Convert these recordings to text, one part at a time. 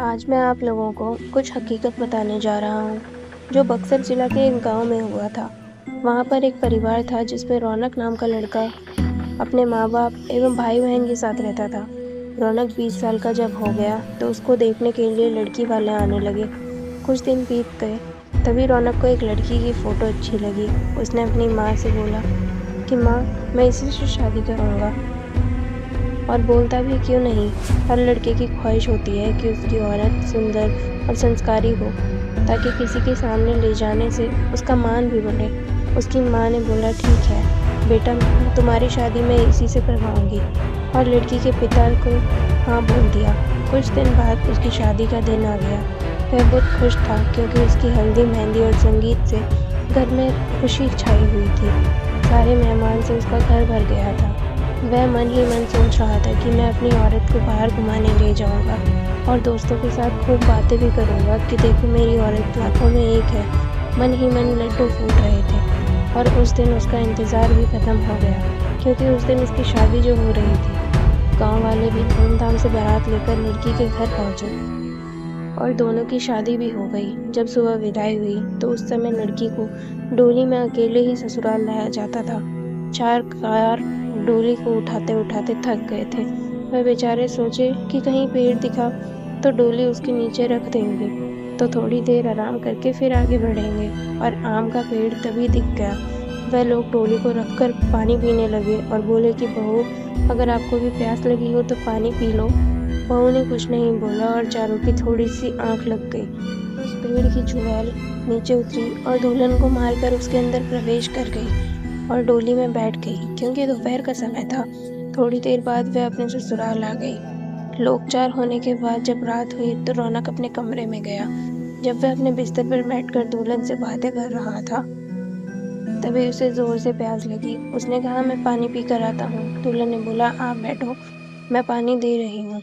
आज मैं आप लोगों को कुछ हकीकत बताने जा रहा हूँ, जो बक्सर जिला के एक गांव में हुआ था। वहाँ पर एक परिवार था जिसमें रौनक नाम का लड़का अपने माँ-बाप एवं भाई-बहन के साथ रहता था। रौनक 20 साल का जब हो गया, तो उसको देखने के लिए लड़की वाले आने लगे। कुछ दिन बीत गए, तभी रौनक को एक लड़की की फ़ोटो अच्छी लगी। उसने अपनी माँ से बोला कि माँ, मैं इसी से शादी करूँगा। और बोलता भी क्यों नहीं, हर लड़के की ख्वाहिश होती है कि उसकी औरत सुंदर और संस्कारी हो, ताकि किसी के सामने ले जाने से उसका मान भी बढ़े। उसकी माँ ने बोला ठीक है बेटा, तुम्हारी शादी मैं इसी से करवाऊंगी। और लड़की के पिता को हाँ बोल दिया। कुछ दिन बाद उसकी शादी का दिन आ गया। वह बहुत खुश था क्योंकि उसकी हल्दी मेहंदी और संगीत से घर में खुशी छाई हुई थी। सारे मेहमान से उसका घर भर गया था। वह मन ही मन सोच रहा था कि मैं अपनी औरत को बाहर घुमाने ले जाऊंगा और दोस्तों के साथ खूब बातें भी करूंगा कि देखो मेरी औरत लाखों में एक है। मन ही मन लड्डू फूट रहे थे और उस दिन उसका इंतज़ार भी ख़त्म हो गया, क्योंकि उस दिन उसकी शादी जो हो रही थी। गांव वाले भी धूमधाम से बारात लेकर लड़की के घर पहुंचे और दोनों की शादी भी हो गई। जब सुबह विदाई हुई तो उस समय लड़की को डोली में अकेले ही ससुराल लाया जाता था। 4 कार डोली को उठाते-उठाते थक गए थे। वह बेचारे सोचे कि कहीं पेड़ दिखा तो डोली उसके नीचे रख देंगे, तो थोड़ी देर आराम करके फिर आगे बढ़ेंगे। और आम का पेड़ तभी दिख गया। वह लोग डोली को रखकर पानी पीने लगे और बोले कि बहू, अगर आपको भी प्यास लगी हो तो पानी पी लो। बहू ने कुछ नहीं बोला और चारों की थोड़ी-सी आँख लग गई। उस पेड़ की चुड़ैल नीचे उतरी और दुल्हन को मारकर उसके अंदर प्रवेश कर गई और डोली में बैठ गई, क्योंकि दोपहर का समय था। थोड़ी देर बाद वह अपने ससुराल आ गई। लोकचार होने के बाद जब रात हुई तो रौनक अपने कमरे में गया। जब वह अपने बिस्तर पर बैठकर दुल्हन से बातें कर रहा था, तभी उसे जोर से प्यास लगी। उसने कहा मैं पानी पी कर आता हूँ। दुल्हन ने बोला आप बैठो, मैं पानी दे रही हूँ।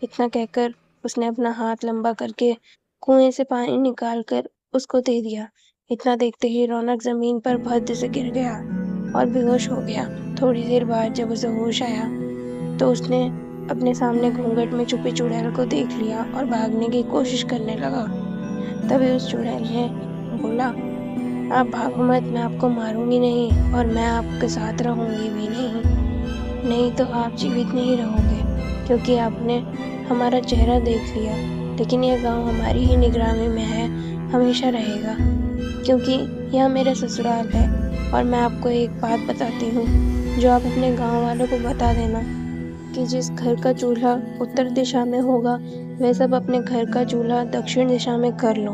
इतना कहकर उसने अपना हाथ लंबा करके कुएं से पानी निकाल कर उसको दे दिया। इतना देखते ही रौनक जमीन पर भद्द से गिर गया और बेहोश हो गया। थोड़ी देर बाद जब उसे होश आया तो उसने अपने सामने घूंघट में छुपी चुड़ैल को देख लिया और भागने की कोशिश करने लगा। तभी उस चुड़ैल ने बोला आप भागो मत, मैं आपको मारूंगी नहीं और मैं आपके साथ रहूंगी भी नहीं। नहीं तो आप जीवित नहीं रहोगे, क्योंकि आपने हमारा चेहरा देख लिया। लेकिन यह गांव हमारी ही निगरानी में है, हमेशा रहेगा, क्योंकि यह मेरा ससुराल है। और मैं आपको एक बात बताती हूँ, जो आप अपने गांव वालों को बता देना कि जिस घर का चूल्हा उत्तर दिशा में होगा, वह सब अपने घर का चूल्हा दक्षिण दिशा में कर लो,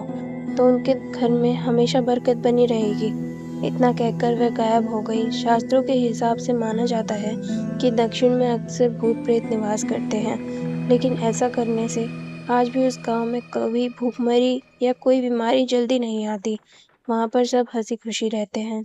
तो उनके घर में हमेशा बरकत बनी रहेगी। इतना कहकर वह गायब हो गई। शास्त्रों के हिसाब से माना जाता है कि दक्षिण में अक्सर भूत प्रेत निवास करते हैं, लेकिन ऐसा करने से आज भी उस गांव में कभी भूखमरी या कोई बीमारी जल्दी नहीं आती। वहां पर सब हंसी खुशी रहते हैं।